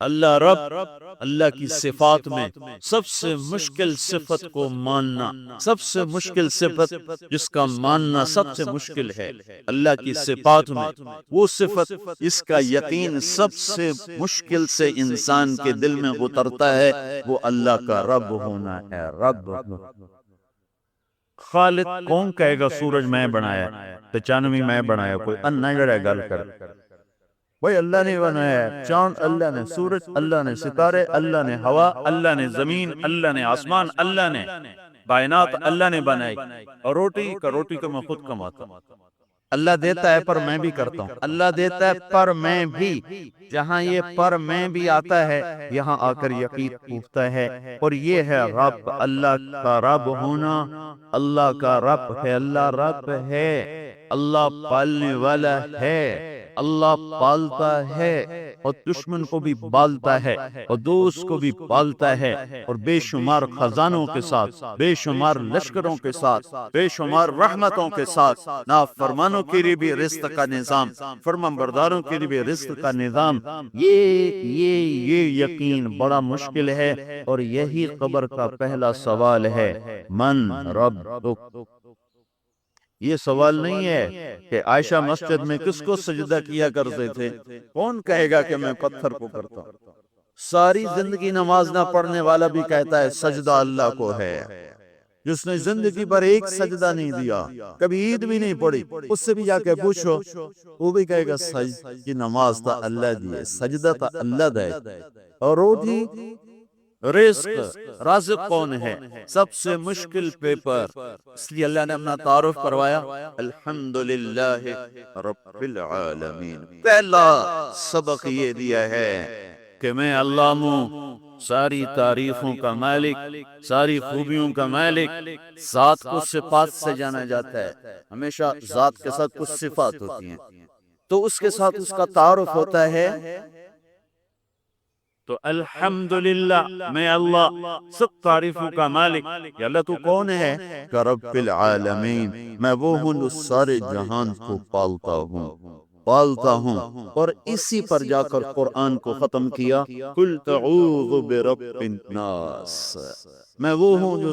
اللہ رب، اللہ کی صفات میں سب سے مشکل صفت کو ماننا، سب سے مشکل صفت جس کا ماننا سب سے مشکل ہے اللہ کی صفات میں، وہ صفت اس کا یقین سب سے مشکل سے انسان کے دل میں اترتا ہے، وہ اللہ کا رب ہونا ہے۔ رب خالق کون کہے گا سورج میں بنایا، چاندنی میں بنایا، کوئی ان نہیں لڑے گل کر، بھائی اللہ نے بنایا، چاند اللہ نے، سورج اللہ نے، ستارے اللہ نے، ہوا اللہ نے، زمین اللہ نے، آسمان اللہ نے، کائنات اللہ نے بنائی، اور روٹی کو میں خود کماتا ہوں۔ اللہ دیتا ہے پر میں بھی کرتا ہوں، اللہ دیتا ہے پر میں بھی، جہاں یہ پر میں بھی آتا ہے یہاں آ کر یقین پوچھتا ہے، اور یہ ہے رب، اللہ کا رب ہونا، اللہ کا رب ہے، اللہ رب ہے، اللہ پالنے والا ہے، اللہ پالتا ہے اور دشمن کو بھی پالتا ہے اور دوست کو بھی پالتا ہے، اور بے شمار خزانوں کے ساتھ، بے شمار لشکروں کے ساتھ، بے شمار رحمتوں کے ساتھ، نافرمانوں کے لیے بھی رزق کا نظام، فرمانبرداروں کے لیے بھی رزق کا نظام، یہ یقین بڑا مشکل ہے، اور یہی قبر کا پہلا سوال ہے، من ربک۔ یہ سوال نہیں ہے کہ عائشہ مسجد میں کس کو سجدہ کیا کرتے تھے، کون کہے گا کہ میں پتھر کو کرتا ہوں؟ ساری زندگی نماز نہ پڑھنے والا بھی کہتا ہے سجدہ اللہ کو ہے، جس نے زندگی پر ایک سجدہ نہیں دیا، کبھی عید بھی نہیں پڑھی، اس سے بھی جا کے پوچھو، وہ بھی کہے گا یہ نماز تا اللہ دیے، سجدہ تا اللہ دے، اور روٹی رزق، رازق کون ہے؟ سب سے مشکل پیپر، اس لیے اللہ نے اپنا تعارف کروایا، الحمدللہ رب العالمین۔ پہلا سبق یہ دیا ہے کہ میں اللہ ہوں، ساری تعریفوں کا مالک، ساری خوبیوں کا مالک۔ ذات کو صفات سے جانا جاتا ہے، ہمیشہ ذات کے ساتھ کچھ صفات ہوتی ہیں، تو اس کے ساتھ اس کا تعارف ہوتا ہے، تو الحمدللہ میں اللہ سب تعریفوں کا مالک۔ یا اللہ تو کون ہے؟ کہ رب العالمین، میں وہ ہوں جو سارے جہان کو پالتا ہوں، اور اسی پر جا کر قرآن کو ختم کیا، قل تعوذ برب الناس، میں وہ ہوں جو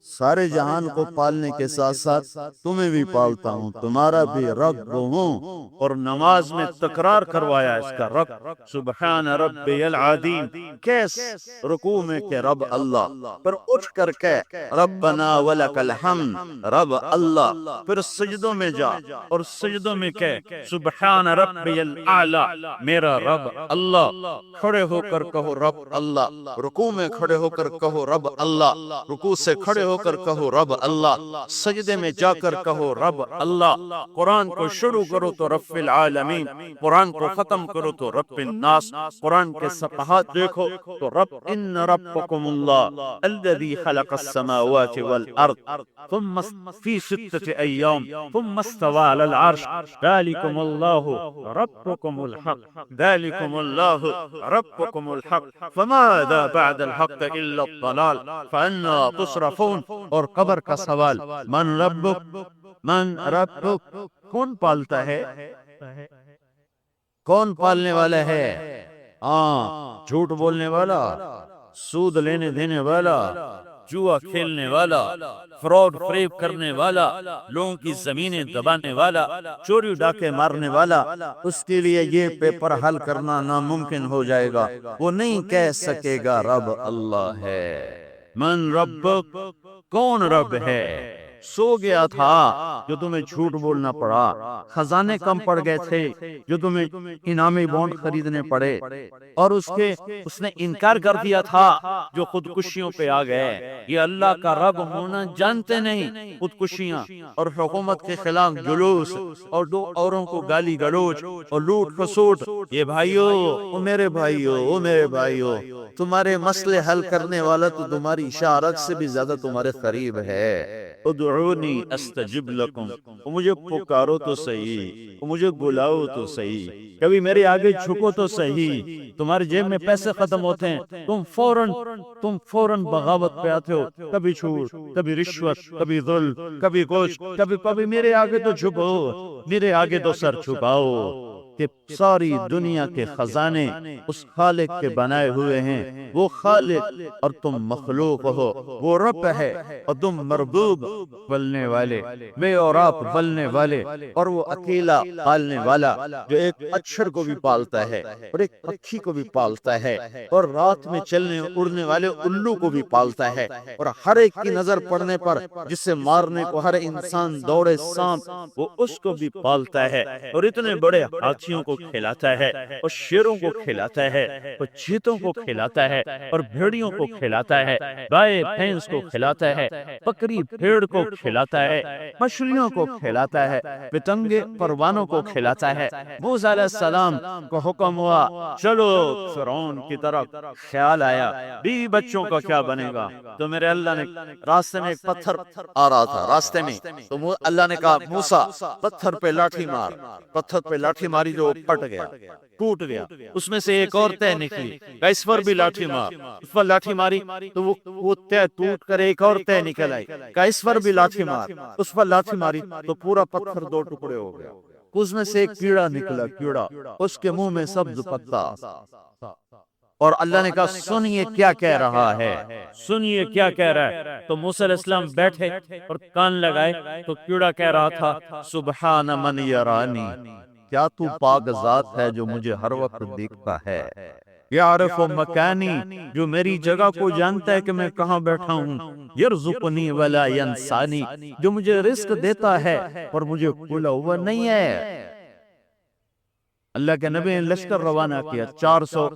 سارے جہان کو پالنے کے ساتھ ساتھ تمہیں بھی پالتا ہوں، تمہارا بھی رب ہوں، اور نماز میں تکرار کروایا اس کا رب، سبحان ربی العظیم، کیس رکوع میں کہ رب اللہ، پھر اٹھ کر کہ ربنا ولک الحمد رب اللہ، پھر سجدوں میں جا اور سجدوں میں کہ سبحان ربی الاعلی میرا رب اللہ، کھڑے ہو کر کہو رب اللہ، رکوع میں کھڑے ہو کر کہو رب اللہ، رکوع سے کھڑے ہو کر کہو رب اللہ، سجدے میں جا کر کہو رب اللہ۔ قرآن کو شروع کرو تو رب العالمین، قرآن کو ختم کرو تو رب الناس، قرآن کے صفحات دیکھو تو رب ان ربکم اللہ الذی خلق السماوات والارض ثم فی ستة ایام ثم استوى علی العرش ذالکم اللہ ربکم الحق، ذالکم اللہ ربکم الحق، فماذا بعد الحق الا الضلال فانا تصرفون۔ اور قبر کا سوال، من ربک، من ربک، کون پالتا ہے، کون پالنے والا ہے؟ جھوٹ بولنے والا، سود لینے دینے والا، جوا کھیلنے والا، فراڈ فریب کرنے والا، لوگوں کی زمینیں دبانے والا، چوری ڈاکے مارنے والا، اس کے لیے یہ پیپر حل کرنا ناممکن ہو جائے گا، وہ نہیں کہہ سکے گا رب اللہ ہے۔ من ربک، کون رب ہے؟ سو گیا تھا جو تمہیں جھوٹ بولنا پڑا، خزانے کم پڑ گئے تھے جو تمہیں انعامی بانڈ خریدنے پڑے، اور اس نے انکار کر دیا تھا جو خودکشیوں پہ آ گئے۔ یہ اللہ کا رب ہونا جانتے نہیں، خودکشیاں اور حکومت کے خلاف جلوس اور دو اوروں کو گالی گلوچ اور لوٹ کھسوٹ۔ یہ بھائیو، او میرے بھائیو، او میرے بھائیو، تمہارے مسئلے حل کرنے والا تو تمہاری اشارت سے بھی زیادہ تمہارے قریب ہے۔ ادعونی استجب لکم، مجھے پکارو تو صحیح، مجھے بلاؤ تو صحیح، کبھی میرے آگے جھکو تو صحیح۔ تمہارے جیب میں پیسے ختم ہوتے ہیں، تم فوراً بغاوت پہ آتے ہو، کبھی چھوٹ، کبھی رشوت، کبھی ظلم، کبھی کچھ، کبھی میرے آگے تو جھکو، میرے آگے تو سر چھپاؤ۔ کہ ساری دنیا کے خزانے اس خالق کے بنائے ہوئے ہیں، وہ خالق اور تم مخلوق ہو، وہ رب ہے اور تم مربوب، پلنے والے، بے اور آپ پلنے والے، اور وہ اکیلا پالنے والا جو ایک اچھر کو بھی پالتا ہے اور ایک پکھی کو بھی پالتا ہے اور رات میں چلنے اڑنے والے الو کو بھی پالتا ہے، اور ہر ایک کی نظر پڑنے پر جسے مارنے کو ہر انسان دوڑے سانپ، وہ اس کو بھی پالتا ہے، اور اتنے بڑے ہاتھیوں کو کھلاتا ہے اور شیروں کو کھلاتا ہے اور چیتوں کو کھلاتا ہے اور بھیڑیوں کو کھلاتا ہے، گائے بھینس کو کھلاتا ہے، بکری بھیڑ کو کھلاتا ہے، مچھلیوں کو کھلاتا ہے، پتنگے پروانوں کو کھلاتا ہے۔ موسیٰ علیہ السلام کو حکم ہوا چلو فرعون کی طرف، خیال آیا بیوی بچوں کا کیا بنے گا؟ تو میرے اللہ نے راستے میں ایک پتھر آ رہا تھا راستے میں، تو اللہ نے کہا موسیٰ پتھر پہ لاٹھی مار، پتھر پہ لاٹھی ماری جو پھٹ گیا، ٹوٹ گیا، اس میں سے ایک اور تہ نکلی، کہا اس پر بھی لاٹھی مار، اس پر لاٹھی ماری تو وہ تہ ٹوٹ کر ایک اور تہ نکل آئی، کہا اس پر بھی لاٹھی مار، اس پر لاٹھی ماری تو پورا پتھر دو ٹکڑے ہو گیا، اس میں سے ایک کیڑا نکلا، کیڑا، اس کے منہ میں سبز پتا، اور اللہ نے کہا سنیے کیا کہہ رہا ہے، سنیے کیا کہہ رہا ہے۔ تو موسیٰ علیہ السلام بیٹھے اور کان لگائے تو کیڑا کہہ رہا تھا سبحان من یرانی، کیا تو پاک ذات ہے جو مجھے ہر وقت دیکھتا ہے، یعرف مکانی، جو میری جگہ کو جانتا ہے کہ میں کہاں بیٹھا ہوں، یرزقنی ولا ینسانی، جو مجھے رزق دیتا ہے اور مجھے بھولا ہوا نہیں ہے۔ اللہ کے نبی نے لشکر روانہ کیا، 400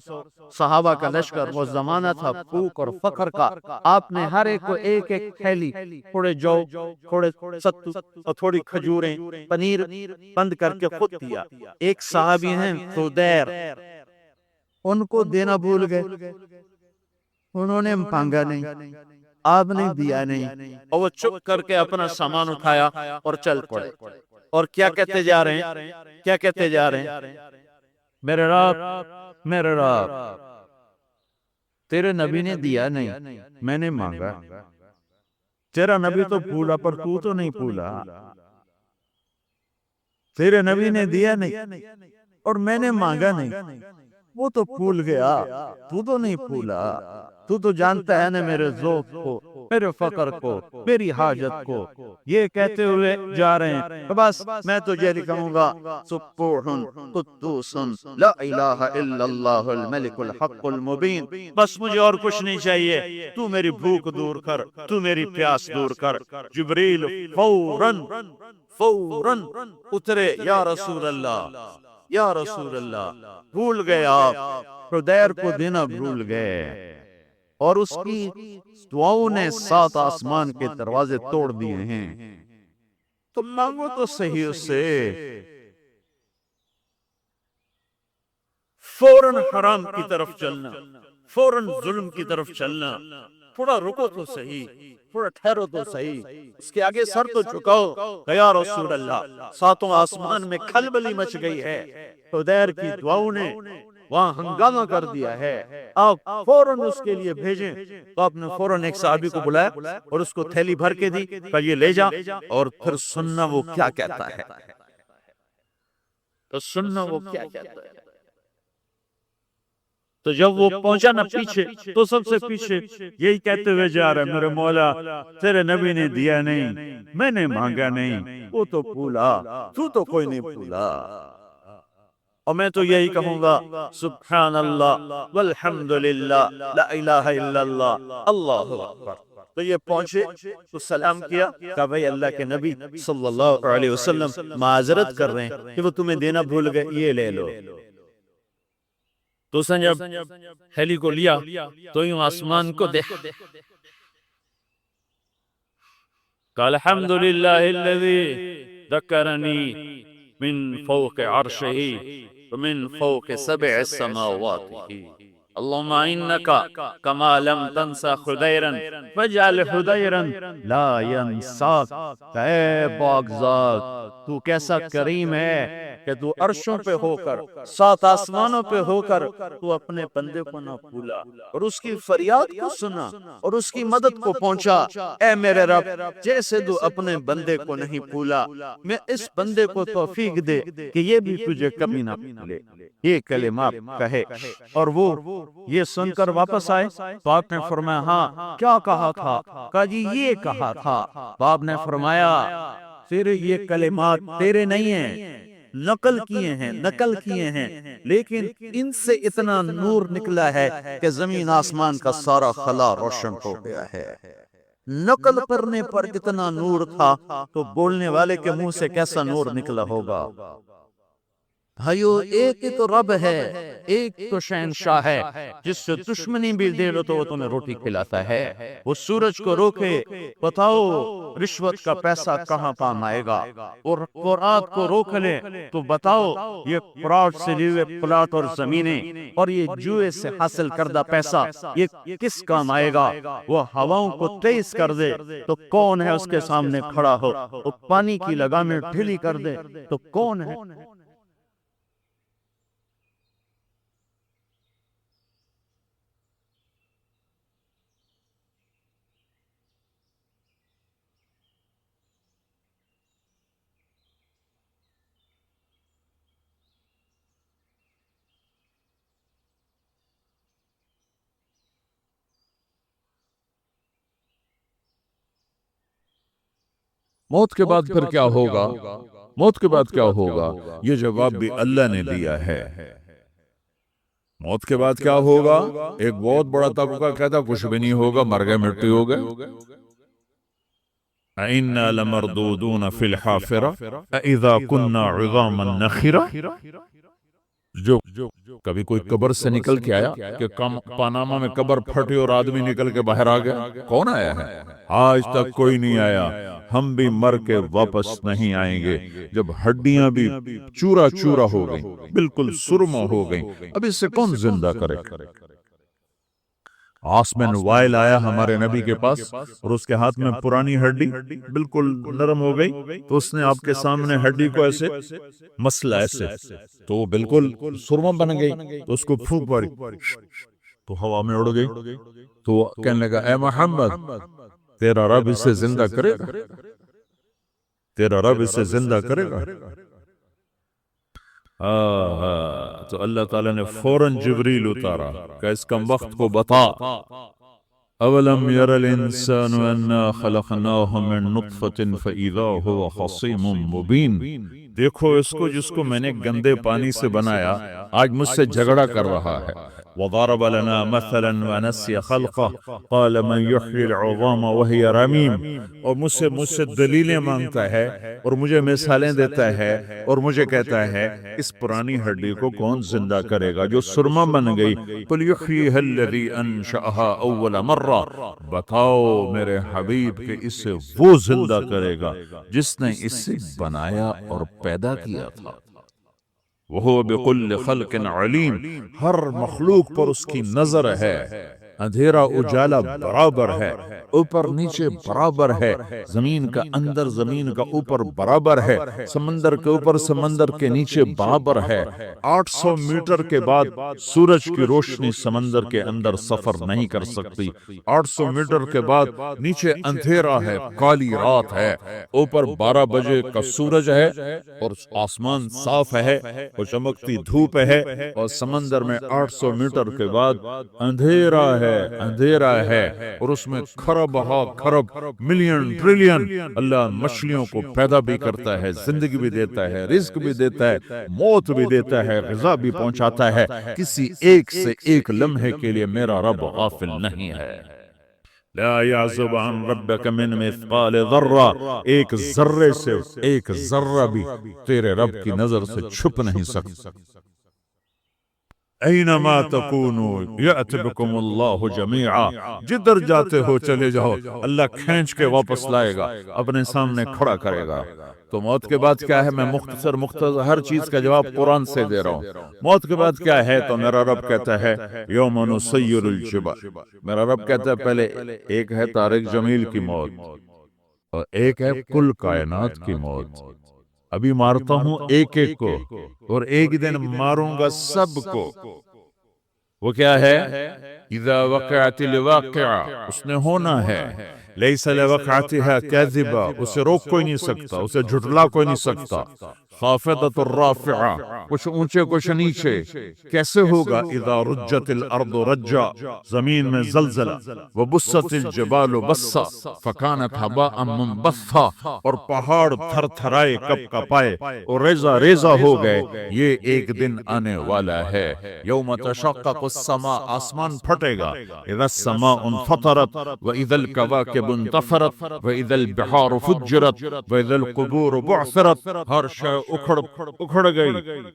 صحابہ کا لشکر، وہ زمانہ تھا بھوک اور فقر کا، آپ نے ہر ایک کو ایک ایک تھیلی، تھوڑے جو، تھوڑے ستو اور تھوڑی کھجوریں، پنیر بند کر کے خود دیا۔ ایک صحابی ہیں خدیر، ان کو دینا بھول گئے، انہوں نے مانگا نہیں، آپ نے دیا نہیں، اور وہ چپ کر کے اپنا سامان اٹھایا اور چل پڑے، اور کیا کہتے جا رہے ہیں، کیا کہتے جا رہے ہیں، میرے رب، میرے رب، تیرے نبی نے دیا نہیں، میں نے مانگا، تیرا نبی تو پھولا پر تو نہیں پھولا، تیرے نبی نے دیا نہیں اور میں نے مانگا نہیں، وہ تو پھول گیا، تو نہیں پھولا، تو جانتا ہے نا میرے ذوق کو، میرے فقر کو، میری حاجت کو۔ یہ کہتے ہوئے جا رہے ہیں، بس میں تو یہ کہوں گا سبوح قدوس لا الہ الا اللہ الملک الحق المبین، بس مجھے اور کچھ نہیں چاہیے، تو میری بھوک دور کر، تو میری پیاس دور کر۔ جبریل فوراً اترے، یا رسول اللہ، یا رسول اللہ، بھول گئے آپ، خدیر کو دینا بھول گئے، اور اس کی دعاؤں نے 7 آسمان کے دروازے توڑ دیے ہیں، تو مانگو تو صحیح اس سے۔ فوراً حرام کی طرف چلنا، فوراً ظلم کی طرف چلنا، تھوڑا رکو تو صحیح، تھوڑا ٹھہرو تو صحیح، اس کے آگے سر تو جھکاؤ، یا رسول اللہ۔ 7 آسمان میں کھلبلی مچ گئی ہے، خدیر کی دعاؤں نے وہاں ہنگامہ کر دیا ہے، آپ فوراً اس کے لیے بھیجیں۔ تو آپ نے فوراً ایک صحابی کو بلایا اور اس کو تھیلی بھر کے دی، کہ یہ لے جا، اور پھر سننا وہ کیا کہتا ہے، تو سننا وہ کیا کہتا ہے۔ تو جب وہ پہنچا نا پیچھے، تو سب سے پیچھے یہی کہتے ہوئے جا رہا ہے، میرے مولا تیرے نبی نے دیا نہیں، میں نے مانگا نہیں، وہ تو پھولا، تو کوئی نہیں پھولا۔ اور میں تو یہی کہوں گا سبحان اللہ والحمدللہ لا الہ الا اللہ اللہ اکبر۔ تو یہ پہنچے تو سلام کیا، کہا بھئی اللہ کے نبی صلی اللہ علیہ وسلم معذرت کر رہے ہیں کہ وہ تمہیں دینا بھول گئے، یہ لے لو۔ تو اس نے جب ہیلی کو لیا تو یوں آسمان کو دیکھا، کہا الحمدللہ الذی ذکرنی من فوق عرشہ ومن فوق 7 السماوات، اللہم انکا کما لم تنسى خدیرا فاجعل خدیرا لا ینساک۔ اے پاک ذات، تو کیسا کریم ہے، کہ تو عرشوں پہ ہو کر، سات آسمانوں پہ ہو کر تو اپنے بندے کو نہ بھولا اور اس کی فریاد کو سنا اور اس کی مدد کو پہنچا۔ اے میرے رب، جیسے تو اپنے بندے کو نہیں بھولا، میں اس بندے کو توفیق دے کہ یہ بھی تجھے کبھی نہ بھولے۔ یہ کلمات کہے اور وہ یہ سن کر واپس آئے تو آپ نے فرمایا ہاں کیا کہا تھا؟ کہا جی یہ کہا تھا۔ تو آپ نے فرمایا تیرے یہ کلمات تیرے نہیں ہیں، نقل کیے ہیں، لیکن ان سے اتنا نور نکلا ہے کہ زمین آسمان کا سارا خلا روشن ہو گیا ہے۔ نقل کرنے پر اتنا نور تھا تو بولنے والے کے منہ سے کیسا نور نکلا ہوگا؟ بھائیو، ایک ہی تو رب ہے، ایک تو شہنشاہ ہے، جس سے دشمنی بھی دے لو تو وہ تمہیں روٹی کھلاتا ہے۔ وہ سورج کو روکے، بتاؤ رشوت کا پیسہ کہاں کام آئے گا؟ اور رات کو روک لے تو بتاؤ یہ پلاٹ سے لیے ہوئے پلاٹ اور زمینیں اور یہ جوئے سے حاصل کردہ پیسہ یہ کس کام آئے گا؟ وہ ہواؤں کو تیز کر دے تو کون ہے اس کے سامنے کھڑا ہو؟ وہ پانی کی لگامیں ڈھیلی کر دے تو کون ہے؟ موت کے بعد پھر کیا ہوگا؟ موت کے بعد کیا ہوگا؟ یہ جواب بھی اللہ نے دیا ہے۔ موت کے بعد کیا ہوگا؟ ایک بہت بڑا طبقہ کہتا کچھ بھی نہیں ہوگا، مر گئے، مٹی ہو گئے۔ اِنَّا لَمَرْدُودُونَ فِي الْحَافِرَةِ اِذَا كُنَّا عِظَامًا نَخِرَةً۔ جو کبھی کوئی قبر سے نکل کے آیا کہ پاناما میں قبر پھٹی اور آدمی نکل کے باہر آ گیا؟ کون آیا ہے؟ آج تک کوئی نہیں آیا۔ ہم بھی مر کے واپس نہیں آئیں گے جب ہڈیاں بھی چورا چورا ہو گئیں، بالکل سرما ہو گئیں۔ اب اس سے کون زندہ کرے؟ آسمین وائل آیا ہمارے نبی کے پاس اور اس کے ہاتھ میں پرانی ہڈی بالکل نرم ہو گئی، تو اس نے آپ کے سامنے ہڈی کو ایسے مسلا، ایسے تو وہ بالکل سرما بن گئی، تو اس کو پھونک ماری تو ہوا میں اڑ گئی۔ تو کہنے لگا اے محمد، تیرا رب اسے زندہ کرے گا؟ تیرا رب اسے زندہ کرے گا؟ تو اللہ تعالیٰ نے فوراً جبریل اتارا کہ اس کم وقت کو بتا، اولم یر الانسان انا خلقناہ من نطفۃ فاذا هو خصیم مبین۔ دیکھو اس کو جس کو میں نے گندے پانی سے بنایا، آج مجھ سے جھگڑا کر رہا ہے۔ وضرب لنا مثلا ونسی خلقہ قال من یحیی العظام وہی رمیم۔ اور مجھ سے دلیلیں مانگتا ہے اور مجھے مثالیں دیتا ہے اور مجھے کہتا ہے اس پرانی ہڈی کو کون زندہ کرے گا جو سرما بن گئی؟ قل یحییھا الذی انشأھا اول مرہ۔ بتاؤ میرے حبیب کہ اسے وہ زندہ کرے گا جس نے اسے بنایا اور پیدا کیا تھا۔ وَهُوَ بِكُلِّ خَلْقٍ عَلِيمٍ۔ ہر مخلوق پر اس کی نظر ہے۔ اندھیرا اجالا برابر ہے، اوپر نیچے برابر ہے، زمین کا اندر زمین کا اوپر برابر ہے، سمندر کے اوپر سمندر کے نیچے برابر ہے۔ 800 میٹر کے بعد سورج کی روشنی سمندر کے اندر سفر نہیں کر سکتی۔ 800 میٹر کے بعد نیچے اندھیرا ہے، کالی رات ہے، اوپر 12 بجے کا سورج ہے اور آسمان صاف ہے اور چمکتی دھوپ ہے، اور سمندر میں 800 میٹر کے بعد اندھیرا ہے اور اس میں کھرب ہا کھرب ملین ٹریلین اللہ مچھلیوں کو پیدا بھی کرتا ہے، زندگی بھی دیتا ہے، رزق بھی دیتا ہے، موت بھی دیتا ہے، غذا بھی پہنچاتا ہے۔ کسی ایک سے ایک لمحے کے لیے میرا رب غافل نہیں ہے۔ لا يعزب عن ربك من مثقال ذرہ، ایک ذرے سے ایک ذرہ بھی تیرے رب کی نظر سے چھپ نہیں سکتا۔ اینما تکونوا یأت بکم اللہ جمیعا، جدھر جاتے ہو چلے جاؤ، اللہ کھینچ کے واپس لائے گا، اپنے سامنے کھڑا کرے گا۔ تو موت کے بعد کیا ہے؟ میں مختصر ہر چیز کا جواب قرآن سے دے رہا ہوں۔ موت کے بعد کیا ہے؟ تو میرا رب کہتا ہے یوم نسیر الجبال۔ میرا رب کہتا ہے پہلے ایک ہے طارق جمیل کی موت اور ایک ہے کل کائنات کی موت۔ ابھی مارتا ہوں ایک ایک کو اور ایک دن ماروں گا سب کو. وہ کیا ہے؟ اذا وقعت الواقعہ، اس نے ہونا ہے. لیس لوقعتها کاذبہ، اسے روک کوئی نہیں سکتا، اسے جھٹلا کوئی نہیں سکتا. خافضۃ الرافعہ، کچھ اونچے کچھ نیچے. کیسے ہوگا؟ اذا رجت الارض رجا، زمین میں زلزلہ. وبست الجبال بسا فکانت ہباء منبثا، اور پہاڑ تھر تھرائے کپ کپائے اور ریزہ ریزہ ہو گئے. یہ ایک دن آنے والا ہے. یوم تشقق السماء، آسمان پھٹے گا. اذا السماء انفطرت واذا الكواكب انتفرت واذا البحار فجرت واذا القبور بعثرت، ہر شے اکھڑ گئی،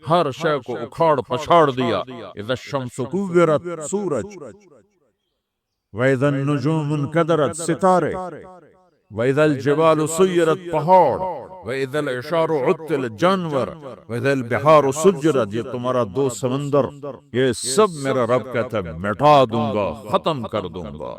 ہر شے کو اکھاڑ پچھاڑ دیا. اذا الشمس كورت، سورج. واذا النجوم انكدرت، ستارے. واذا الجبال سيرت، پہاڑ. واذا العشار عطلت، جانور. واذا البحار سجرت، یہ تمہارا دو سمندر، یہ سب میرا رب کہتا ہے مٹا دوں گا، ختم کر دوں گا،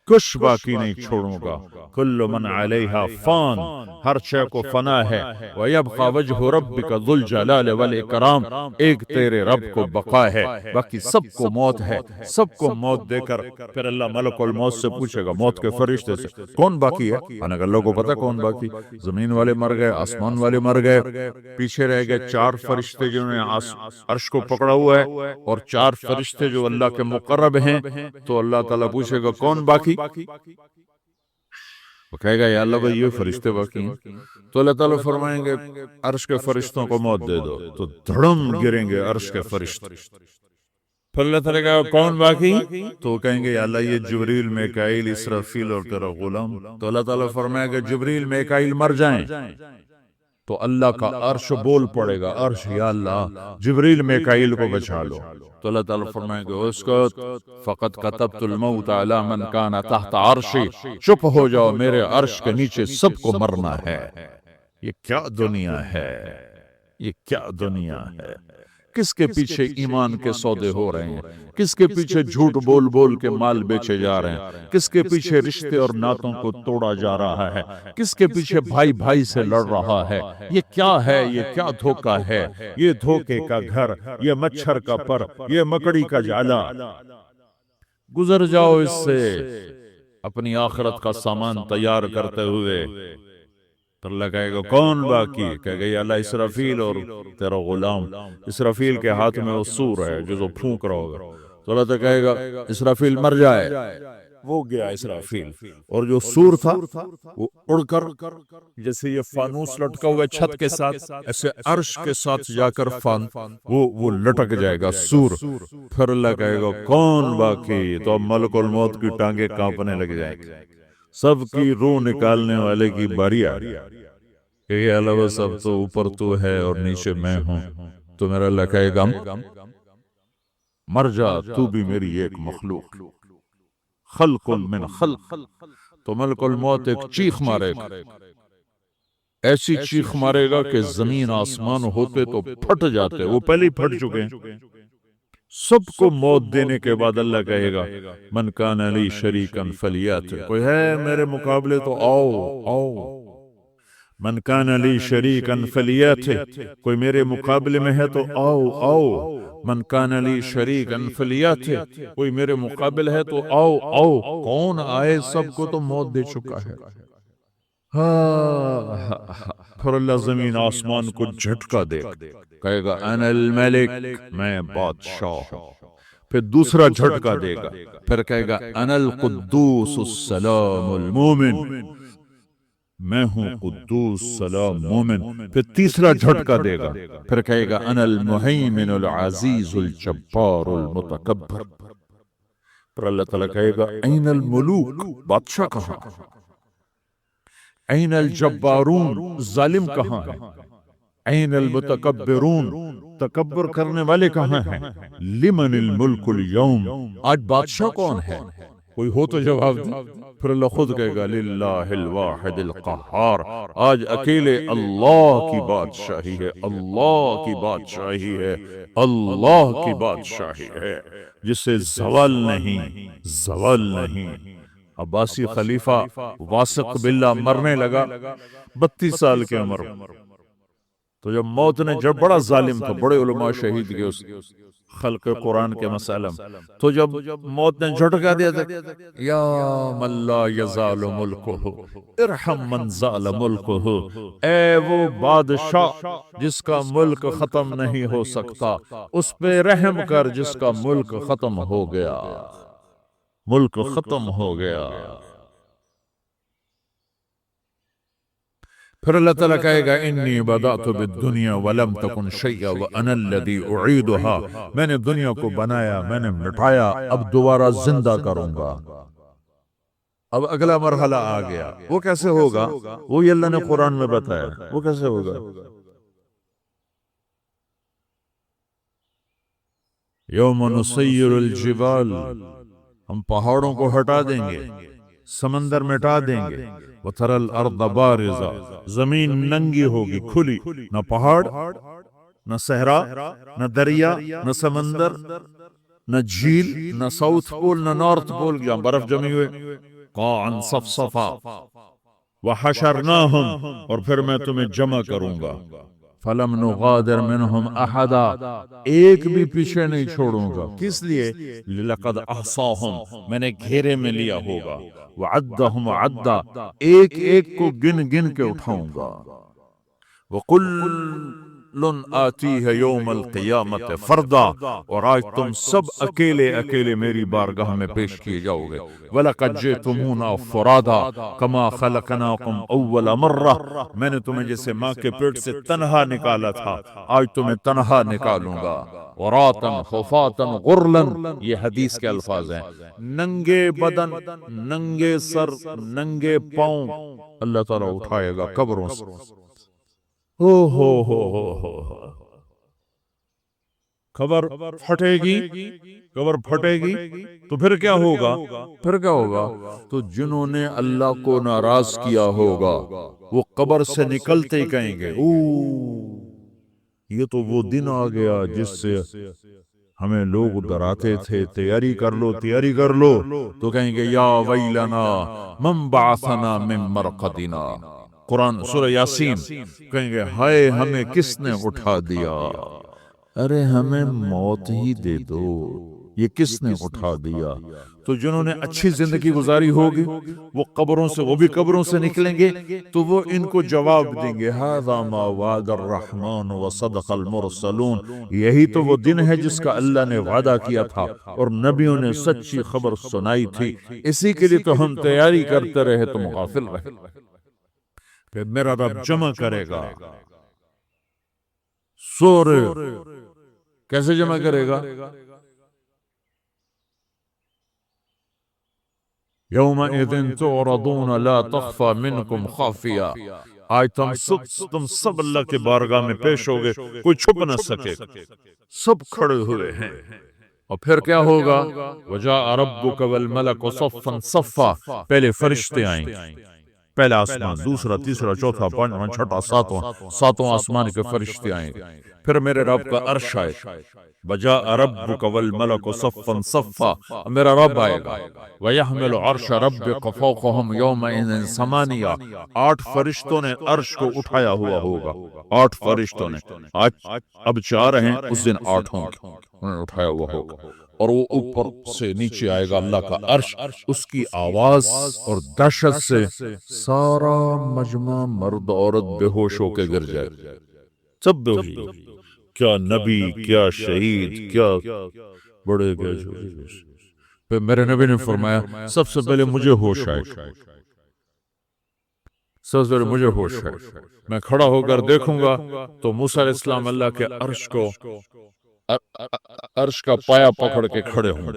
کچھ باقی نہیں چھوڑوں گا. کل من علیہا فان، ہر شے کو فنا ہے. وَيَبْقَى وَجْهُ رَبِّكَ ذُو الْجَلَالِ وَالْإِكْرَامِ، ایک تیرے رب کو بقا ہے، باقی سب کو موت ہے. سب کو موت دے کر پھر اللہ ملک الموت سے پوچھے گا، موت کے فرشتے سے، کون باقی ہے؟ اللہ کو پتا کون باقی. زمین والے مر گئے، آسمان والے مر گئے، پیچھے رہ گئے 4 فرشتے جنہوں نے عرش کو پکڑا ہوا ہے، اور 4 فرشتے جو اللہ کے مقرب ہیں. تو اللہ تعالیٰ پوچھے گا کون باقی؟ وہ کہے گا یا اللہ بھائی یہ فرشتے باقی ہیں. تو اللہ تعالیٰ فرمائیں گے عرش کے فرشتوں کو موت دے دو، تو دھڑم گریں گے عرش کے فرشتے. پھر اللہ تعالیٰ کہا کون باقی؟ تو وہ کہیں گے یا اللہ یہ جبریل، میکائیل، اسرافیل اور تیرا غلام. تو اللہ تعالیٰ فرمائے گا جبریل میکائیل مر جائیں. تو اللہ کا عرش بول پڑے گا، عرش یا اللہ جبریل میکائیل کو بچا لو. تو اللہ تعالیٰ فرمائیں گے اسکت فقط کتبت الموت علی من کان تحت عرشی، چپ ہو جاؤ، میرے عرش کے نیچے سب کو مرنا ہے. یہ کیا دنیا ہے، یہ کیا دنیا ہے. کس کے پیچھے ایمان کے سودے ہو رہے ہیں، کس کے پیچھے جھوٹ بول بول کے مال بیچے جا رہے ہیں، کس کے پیچھے رشتے اور ناتوں کو توڑا جا رہا ہے، کس کے پیچھے بھائی بھائی سے لڑ رہا ہے. یہ کیا ہے، یہ کیا دھوکہ ہے، یہ دھوکے کا گھر، یہ مچھر کا پر، یہ مکڑی کا جالا. گزر جاؤ اس سے اپنی آخرت کا سامان تیار کرتے ہوئے. تو اللہ کہے گا کون باقی؟ کہے گا یا اللہ اسرافیل اور تیرا غلام. اسرافیل کے ہاتھ میں وہ سور ہے جو پھونک رہا ہوگا. تو اللہ تو کہے گا اسرافیل مر جائے. وہ گیا اسرافیل، اور جو سور تھا وہ اڑ کر جیسے یہ فانوس لٹکا ہوا چھت کے ساتھ، ایسے عرش کے ساتھ جا کر وہ لٹک جائے گا سور. پھر اللہ کہے گا کون باقی؟ تو اب ملک الموت کی ٹانگیں کانپنے لگ جائیں گی. سب کی روح نکالنے والے کی باری آ رہی ہے کہ اللہ سب تو اوپر تو ہے اور نیچے میں ہوں. تو میرا اللہ کہے گا مر جا، تو بھی میری ایک مخلوق، خلق من خلق. تو ملک الموت ایک چیخ مارے گا، ایسی چیخ مارے گا کہ زمین آسمان ہوتے تو پھٹ جاتے، وہ پہلے ہی پھٹ چکے ہیں. سب کو موت دینے کے بعد اللہ کہے گا من کان لی شریکا فلیات، کوئی ہے میرے مقابلے تو آؤ آؤ. من کان لی شریکا فلیات، کوئی میرے مقابلے میں ہے تو آؤ آؤ. من کان لی شریکا فلیات، کوئی میرے مقابل ہے تو آؤ آؤ. کون آئے؟ سب کو تو موت دے چکا ہے. پھر اللہ زمین آسمان کو جھٹکا دے کہے گا انا الملک، میں بادشاہ ہوں. پھر دوسرا جھٹکا دے گا، پھر کہے گا انا القدوس السلام المومن، میں ہوں قدوس سلام مومن. پھر تیسرا جھٹکا دے گا، پھر کہے گا انا المہیمن العزیز الجبار المتکبر. پھر اللہ تعالیٰ کہے گا این الملوک، بادشاہ کہاں؟ این الجبارون، ظالم کہاں ہے؟ این المتکبرون، تکبر کرنے والے کہاں ہیں؟ لمن الملک اليوم، آج بادشاہ کون ہے؟ کوئی ہو تو جواب دے. پھر اللہ خود کہے گا للہ الواحد القہار، آج اکیلے اللہ کی بادشاہی ہے، اللہ کی بادشاہی ہے، اللہ کی بادشاہی ہے جس سے زوال نہیں، زوال نہیں. عباسی خلیفہ واثق باللہ مرنے لگا 32 سال کی عمر. تو جب موت نے جب بڑا ظالم تھا، بڑے علماء شہید کے اس خلق قرآن کے مسئلہ، تو جب موت نے جھٹکا دیا تھا، یا من لا یزال ملکہ ارحم من زال ملکہ، اے وہ بادشاہ جس کا ملک ختم نہیں ہو سکتا، اس پہ رحم کر جس کا ملک ختم ہو گیا، ملک ختم ہو گیا۔ پھر اللہ تعالیٰ کہے گا انی بدأت بالدنیا ولم تکن شیئا وانا الذی اعیدها، میں نے دنیا کو بنایا، میں نے مٹایا، اب دوبارہ زندہ کروں گا۔ اب اگلا مرحلہ آ گیا، وہ کیسے ہوگا؟ وہی اللہ نے قرآن میں بتایا، وہ کیسے ہوگا؟ یوم نسیر الجبال، ہم پہاڑوں کو ہٹا دیں گے، سمندر مٹا دیں گے، وَتَرَى الْأَرْضَ بَارِزَةً، زمین ننگی ہوگی، کھلی، نہ پہاڑ، نہ صحرا، نہ دریا، نہ سمندر، نہ جھیل، نہ ساؤتھ پول، نہ نارتھ پول، جہاں برف جمی ہوئے، قاعًا صفصفا، وَحَشَرْنَاهُمْ، اور پھر میں تمہیں جمع کروں گا، فَلَمْ نُغَادِرْ مِنْهُمْ أَحَدًا، ایک بھی پیچھے نہیں چھوڑوں گا، کس لیے؟ لَقَدْ أَحْصَاهُمْ، میں نے گھیرے میں لیا ہوگا، وَعَدَّهُمْ عَدًّا، ایک ایک کو گن گن کے اٹھاؤں گا، وَكُلٌّ آتِيهَ يَوْمَ الْقِيَامَةِ فَرْدًا، اور آج تم سب اکیلے اکیلے میری بارگاہ میں پیش کیے جاؤ گے، وَلَقَدْ جِئْتُمُونَا فُرَادًا كَمَا خَلَقْنَاكُمْ أَوَّلَ مَرَّةٍ، میں نے تمہیں جیسے ماں کے پیٹ سے تنہا نکالا تھا، آج تمہیں تنہا نکالوں گا، عُرَاةً حُفَاةً غُرْلًا، یہ حدیث کے الفاظ ہیں، ننگے بدن، ننگے سر، ننگے پاؤں اللہ تعالیٰ اٹھائے گا قبروں سے، ہو خبر پھٹے گی، قبر پھٹے گی، تو پھر کیا ہوگا؟ پھر کیا ہوگا؟ تو جنہوں نے اللہ کو ناراض کیا ہوگا وہ قبر سے نکلتے ہی کہیں گے یہ تو وہ دن آ گیا جس سے ہمیں لوگ ڈراتے تھے، تیاری کر لو تیاری کر لو، تو کہیں گے یا ویلنا من بعثنا من مرقدنا، قرآن سورہ یاسین، کہیں گے ہائے ہمیں کس نے اٹھا دیا، ارے ہمیں موت ہی دے دو، یہ کس نے اٹھا دیا؟ تو جنہوں نے اچھی زندگی گزاری ہوگی وہ قبروں سے، وہ بھی قبروں سے نکلیں گے تو وہ ان کو جواب دیں گے ھذا ما وعد الرحمن وصدق المرسلون، یہی تو وہ دن ہے جس کا اللہ نے وعدہ کیا تھا اور نبیوں نے سچی خبر سنائی تھی، اسی کے لیے تو ہم تیاری کرتے رہے تم غافل رہے، پھر میرا رب جمع کرے گا، سورے کیسے جمع کرے گا؟ یومئذ تعرضون لا تخفى منکم خافیہ، آج تم سب اللہ کے بارگاہ میں پیش ہوگے، کوئی چھپ نہ سکے، سب کھڑے ہوئے ہیں، اور پھر کیا ہوگا؟ وجاء ربک والملک صفا صفا، پہلے فرشتے آئیں گے، پہلا آسمان، دوسرا، تیسرا، چوتھا، پانچواں، چھٹا، ساتواں آسمان کے فرشتے آئیں گے، پھر میرے رب کا عرش آئے گا، وجاء ربک والملک صفا صفا، میرا رب آئے گا، وَيَحْمِلُ عَرْشَ رَبِّكَ فَوْقَهُمْ يَوْمَئِذٍ ثَمَانِيَةٌ، 8 فرشتوں نے عرش کو اٹھایا ہوا ہوگا، 8 فرشتوں نے، اب 4 ہیں، اس دن 8 ہوں گے، انہوں نے اٹھایا ہوا ہوگا، اور وہ اوپر سے نیچے آئے گا اللہ کا عرش، اس کی آواز اور دہشت سے سارا مجمع مرد عورت بے ہوش ہو کے گر جائے، سب بے ہوش، کیا نبی، کیا شہید، کیا بڑے، کیا چھوٹے، پھر میرے نبی نے فرمایا سب سے پہلے مجھے ہوش آئے، سب سے پہلے مجھے ہوش آئے، میں کھڑا ہو کر دیکھوں گا تو موسیٰ علیہ السلام اللہ کے عرش کا پایا پکڑ کے کھڑے ہوں،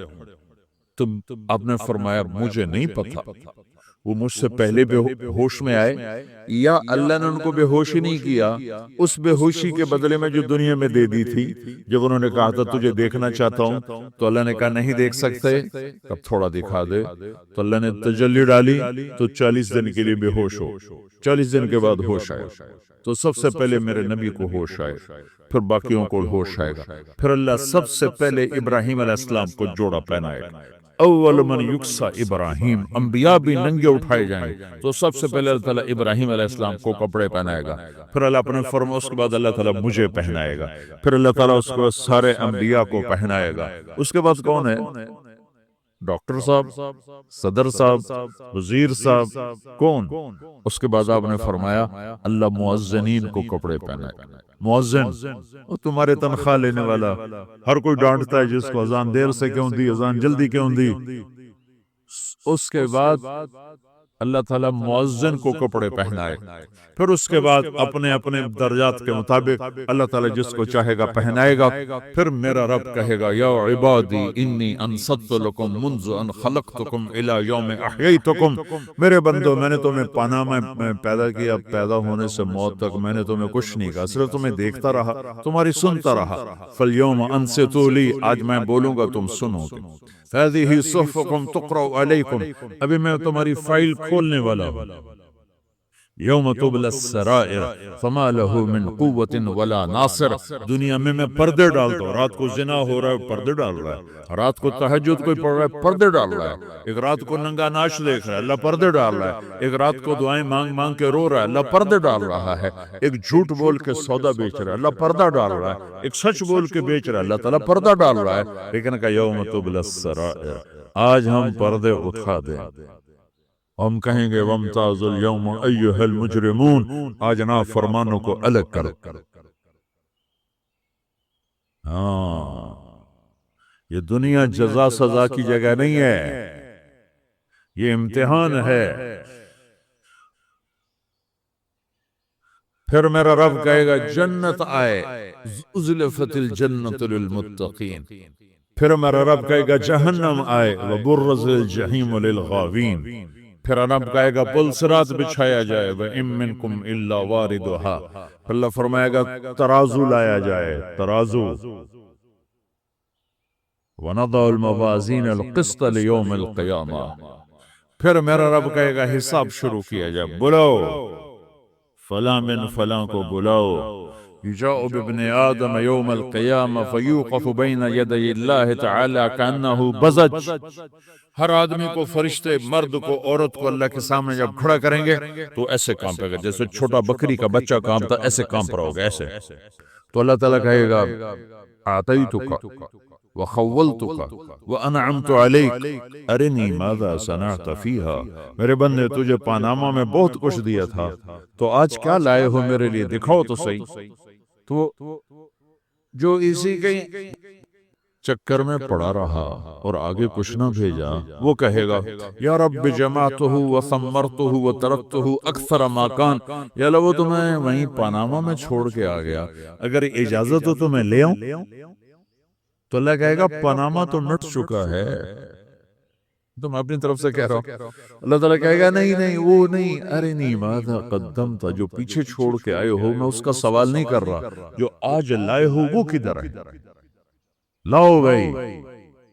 تو آپ نے فرمایا مجھے نہیں پتا وہ مجھ سے پہلے بے ہوش میں آئے یا اللہ نے ان کو بے ہوشی نہیں کیا، اس بے ہوشی کے بدلے میں جو دنیا میں دے دی تھی، جب انہوں نے کہا تھا تجھے دیکھنا چاہتا ہوں تو اللہ نے کہا نہیں دیکھ سکتے، اب تھوڑا دکھا دے، تو اللہ نے تجلی ڈالی تو 40 دن کے لیے بے ہوش ہو، 40 دن کے بعد ہوش آئے، تو سب سے پہلے میرے نبی کو ہوش آئے، پھر باقیوں کو ہوش آئے گا، پھر اللہ سب سے پہلے ابراہیم علیہ السلام کو جوڑا پہنائے گا، اول من یکسا ابراہیم، انبیاء بھی ننگے اٹھائے جائیں تو سب سے پہلے اللہ تعالیٰ ابراہیم علیہ السلام کو کپڑے پہنائے گا، پھر اللہ اپنے فرما اس کے بعد اللہ تعالیٰ مجھے پہنائے گا، پھر اللہ تعالیٰ اس کو سارے انبیاء کو پہنائے گا۔ اس کے بعد کون ہے؟ ڈاکٹر صاحب، صدر صاحب، وزیر صاحب، کون؟ اس کے بعد آپ نے فرمایا اللہ مؤذنین کو کپڑے پہنائے۔ مؤذن وہ تمہارے تنخواہ لینے والا، ہر کوئی ڈانٹتا ہے جس کو اذان دیر سے کیوں دی، اذان جلدی کیوں دی۔ اس کے بعد اللہ تعالیٰ مؤذن کو کپڑے پہنائے، پھر اس کے بعد اپنے اپنے درجات کے مطابق اللہ تعالیٰ جس کو چاہے گا پہنائے گا۔ پھر میرا رب کہے گا یا عبادی انی انصت لکم منذ ان خلقتکم الی یوم احییتکم، میرے بندو میں نے تمہیں پاناما میں پیدا کیا، پیدا ہونے سے موت تک میں نے تمہیں کچھ نہیں کہا، صرف تمہیں دیکھتا رہا، تمہاری سنتا رہا۔ فالیوم انصتوا لی، آج میں بولوں گا تم سنو گے۔ هذه صحفكم تقرأ عليكم، ابھی میں تمہاری فائل کھولنے والا ہوں۔ یوم تبلی السرائر فما له من قوت ولا ناصر، دنیا میں پردے ڈالتا ہوں، رات کو زنا ہو رہا ہے پردے ڈال رہا ہے، رات کو تہجد کوئی پڑھ رہا ہے پردے ڈال رہا ہے، ایک رات کو ننگا ناچ دیکھ رہا ہے اللہ پردے ڈال رہا ہے، ایک رات کو دعائیں مانگ مانگ کے رو رہا ہے اللہ پردے ڈال رہا ہے، ایک جھوٹ بول کے سودا بیچ رہا ہے اللہ پردہ ڈال رہا ہے، ایک سچ بول کے بیچ رہا ہے اللہ تعالیٰ پردہ ڈال رہا ہے۔ لیکن کہ یوم تبلی السرائر، آج ہم پردے اٹھا دیں، ہم کہیں گے وامتازوا اليوم ایھا المجرمون، آج نافرمانوں کو الگ کرو۔ ہاں، یہ دنیا جزا سزا کی جگہ نہیں ہے، یہ امتحان ہے۔ پھر میرا رب کہے گا جنت آئے، ازلفت الجنت للمتقین، پھر میرا رب کہے گا جہنم آئے، وبرز الجحیم للغاوین، پھر رب کہے گا پل صراط بچھایا جائے، وَإِن مِّنكُمْ إِلَّا وَارِدُهَا، پھر اللہ فرمائے گا ترازو لایا جائے، ترازو، وَنَضَعُ الْمَوَازِينَ الْقِسْطَ لِيَوْمِ الْقِيَامَةِ، پھر میرا رب کہے گا حساب شروع کیا جائے، بلاؤ فلاں بن فلاں کو بلاؤ، یجاء بابن آدم یوم القیامہ فیوقف بین یدی اللہ تعالی کأنہ بزج، ہر آدمی کو فرشتے، مرد کو عورت کو اللہ کے سامنے جب کھڑا کریں گے تو ایسے کانپے گا جیسے چھوٹا بکری کا بچہ کانپتا، ایسے کانپ رہا ہوگا ایسے۔ تو اللہ تعالیٰ کہے گا اعطیتک وخولتک وانعمت علیک ارنی ماذا صنعت فیہا، میرے بندے تجھے پاناما میں بہت کچھ دیا تھا تو آج کیا لائے ہو میرے لیے، دکھاؤ تو صحیح۔ تو جو اسی کے چکر میں پڑا رہا اور آگے کچھ نہ بھیجا، وہ کہے گا یا رب جمعتہ وثمرتہ وترکتہ اکثر ما کان، یا اللہ وہ تمہیں وہیں پاناما میں چھوڑ کے آ گیا، اگر اجازت ہو تو میں لے آؤں؟ تو اللہ کہے گا پاناما تو نٹ چکا ہے، تو میں اپنی طرف سے کہہ رہا ہوں۔ اللہ تعالیٰ کہے گا نہیں نہیں وہ نہیں، ارنی ماذا قدمت، جو پیچھے چھوڑ کے آئے ہو میں اس کا سوال نہیں کر رہا، جو آج لائے ہو وہ کدھر ہے، لاؤ بھائی،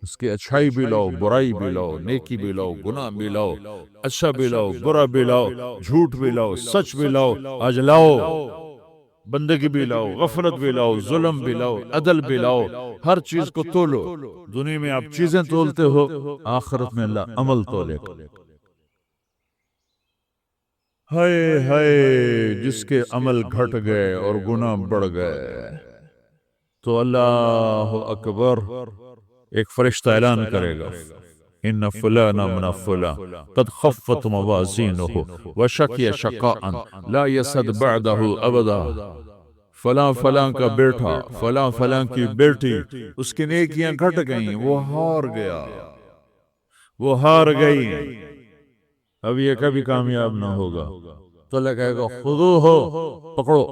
اس کی اچھائی بھی لاؤ، برائی بھی لاؤ، نیکی بھی لاؤ، گناہ بھی لاؤ، اچھا بھی لاؤ، برا بھی لاؤ، جھوٹ بھی لاؤ، سچ بھی لاؤ، آج لاؤ، بندگی بھی لاؤ، غفلت بھی لاؤ، ظلم بھی لاؤ، عدل بھی لاؤ، ہر چیز کو تولو۔ دنیا میں آپ چیزیں تولتے ہو، آخرت میں اللہ عمل تولے گا۔ ہائے ہائے جس کے عمل گھٹ گئے اور گناہ بڑھ گئے، تو اللہ اکبر، ایک فرشتہ اعلان کرے گا ان فلان من فلان قد خفت موازینہ وشکی شقاء لا یسد بعدہ ابدا، فلاں فلاں کا بیٹا، فلاں فلاں کی بیٹی، اس کی نیکیاں گھٹ گئیں، وہ ہار گیا، وہ ہار گئی، اب یہ کبھی کامیاب نہ ہوگا۔ تو اللہ کہے گا خذوہ، پکڑو،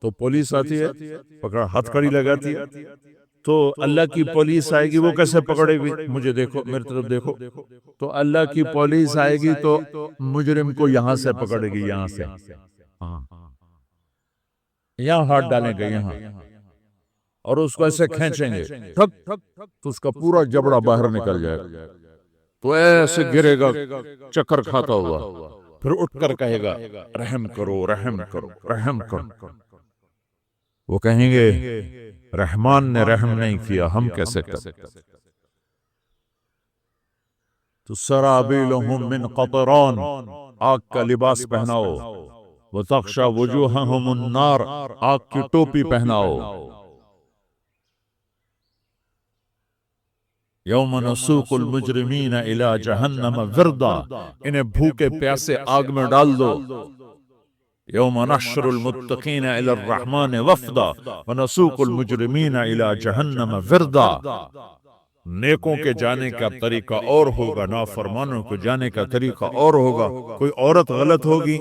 تو پولیس آتی ہے، پکڑا، ہتھ کڑی لگاتی ہے، تو اللہ کی پولیس آئے گی، وہ کیسے پکڑے گی؟ مجھے دیکھو، میری طرف دیکھو، تو اللہ کی پولیس آئے گی تو مجرم کو یہاں سے پکڑے گی، یہاں سے، یہاں ہاتھ ڈالیں گے یہاں، اور اس کو ایسے کھینچیں گے، ٹھک، تو اس کا پورا جبڑا باہر نکل جائے گا، تو ایسے گرے گا چکر کھاتا ہوا، پھر اٹھ کر کہے گا رحم کرو، رحم کرو، رحم کرو۔ وہ کہیں گے رحمان نے رحم نہیں کیا، ہم کیسے کریں؟ تو سرابیلہم من قطران، آگ کا لباس پہناؤ، وتغشا وجوہہم النار، آگ کی ٹوپی پہناؤ، یوم نسوق المجرمین الی جہنم وردا، انہیں بھوکے پیاسے آگ میں ڈال دو، یوم نحشر المتقین الی الرحمن وفدا ونسوق المجرمین الی جہنم وردا۔ نیکوں کے جانے کا طریقہ اور ہوگا، نافرمانوں کے جانے کا طریقہ اور ہوگا۔ کوئی عورت غلط ہوگی،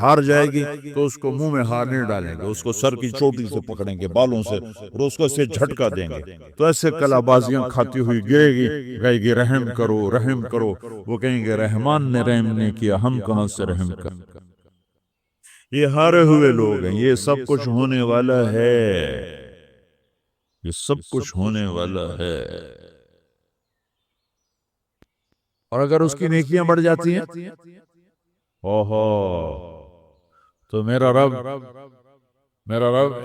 ہار جائے گی تو اس کو منہ میں ہار نہیں ڈالیں گے، اس کو سر کی چوٹی سے پکڑیں گے، بالوں سے، اور اس کو سے جھٹکا دیں گے تو ایسے کلا بازیاں کھاتی ہوئی گرے گی، کہے گی رحم کرو رحم کرو، وہ کہیں گے رحمان نے رحم نہیں کیا، ہم کہاں سے رحم کر۔ یہ ہارے ہوئے لوگ ہیں، یہ سب کچھ ہونے والا ہے، یہ سب کچھ ہونے والا ہے۔ اور اگر اس کی نیکیاں بڑھ جاتی ہیں اوہو، تو میرا رب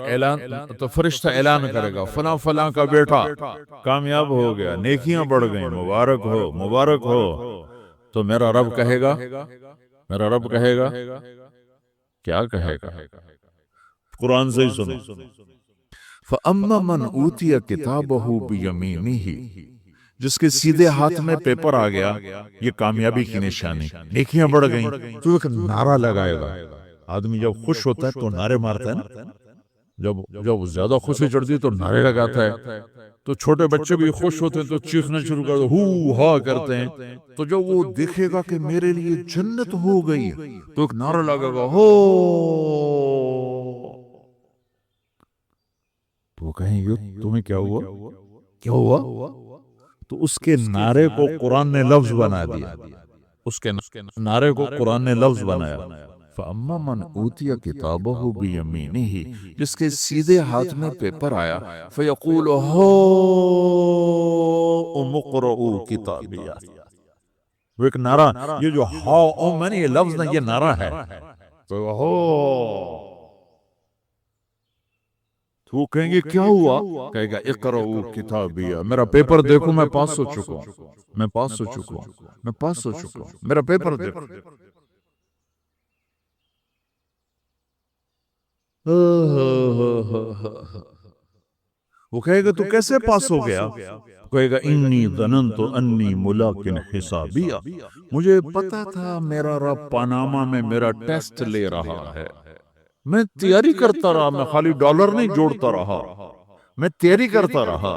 اعلان، تو فرشتہ اعلان کرے گا فلاں فلاں کا بیٹا کامیاب ہو گیا، نیکیاں بڑھ گئیں، مبارک ہو مبارک ہو۔ تو میرا رب کہے گا کیا کہے گا؟ قرآن سے ہی سنو، فَأَمَّا مَنْ أُوتِيَ كِتَابَهُ بِيَمِينِهِ، جس کے سیدھے ہاتھ میں پیپر آ گیا، یہ کامیابی کی نشانی، نیکیاں بڑھ گئیں، تو ایک نعرہ لگائے گا۔ آدمی جب خوش ہوتا ہے تو نعرے مارتا ہے نا، جب زیادہ خوشی چڑھتی ہے تو نعرے لگاتا ہے۔ تو چھوٹے بچے بھی خوش ہوتے ہیں تو چیخنا شروع کر دو، ہو ہا کرتے ہیں۔ تو جب وہ دیکھے گا کہ میرے لیے جنت ہو گئی تو ایک نعرہ لگے گا، ہو، تو وہ کہیں گے تمہیں کیا ہوا کیا ہوا؟ تو اس کے نعرے کو قرآن نے لفظ بنا دیا، اس کے نعرے کو قرآن نے لفظ بنایا، فَأَمَّا مَنْ أُوتِيَ كِتَابَهُ بِيَمِينِهِ، جس کے سیدھے ہاتھ میں پیپر آیا، فَيَقُولُ هَاؤْمُ اقْرَءُوا كِتَابِيَهْ، وہ ایک نعرہ، یہ جو ہاؤم ہے نا، یہ لفظ نہیں، یہ نعرہ ہے، تو ہو، تو وہ کہیں گے کیا ہوا؟ کہے گا اقرؤوا کتابیہ، میرا پیپر دیکھو، میں پاس ہو چکا ہوں، میں پاس ہو چکا ہوں، میں پاس ہو چکا ہوں، میرا پیپر دیکھو۔ وہ کہے گا تو کیسے پاس ہو گیا؟ کہے گا انی ظننت انی ملاق حسابیہ، مجھے پتا تھا میرا رب پاناما میں میرا ٹیسٹ لے رہا ہے، میں تیاری کرتا رہا، میں خالی ڈالر نہیں جوڑتا رہا، میں تیاری کرتا رہا۔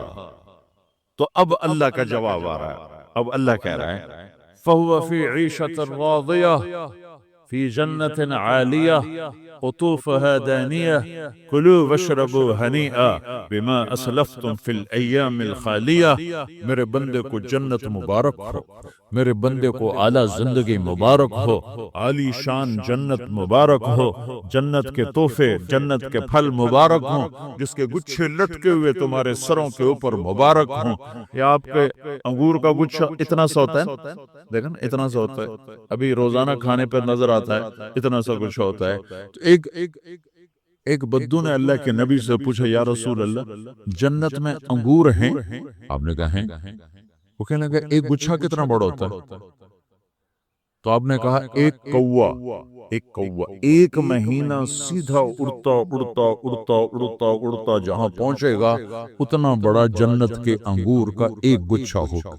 تو اب اللہ کا جواب آ رہا ہے، اب اللہ کہہ رہا ہے فَهُوَ فِي عِيشَةٍ رَاضِيَةٍ فِي جَنَّةٍ عَالِيَةٍ قُطُوفُهَا دَانِيَةٌ كُلُوا وَاشْرَبُوا هَنِيئًا بِمَا أَسْلَفْتُمْ فِي الْأَيَّامِ الْخَالِيَةِ، میرے بندے کو جنت مبارک ہو، میرے بندے کو اعلیٰ زندگی مبارک ہو، عالی شان جنت مبارک ہو، جنت کے تحفے، جنت کے پھل مبارک ہوں، جس کے گچھے لٹکے ہوئے تمہارے سروں کے اوپر مبارک ہوں۔ یا آپ کے انگور کا گچھا اتنا سا ہوتا ہے، دیکھیں اتنا سا ہوتا ہے، ابھی روزانہ کھانے پر نظر آتا ہے، اتنا سا گچھا ہوتا ہے۔ تو ایک بدو نے اللہ کے نبی سے پوچھا، یا رسول اللہ جنت میں انگور ہیں؟ آپ نے کہا ہیں۔ وہ کہنے لگا ایک گچھا کتنا بڑا ہوتا ہے؟ تو آپ نے کہا ایک کوا ایک مہینہ سیدھا اڑتا جہاں پہنچے گا اتنا بڑا جنت کے انگور کا ایک گچھا ہوگا۔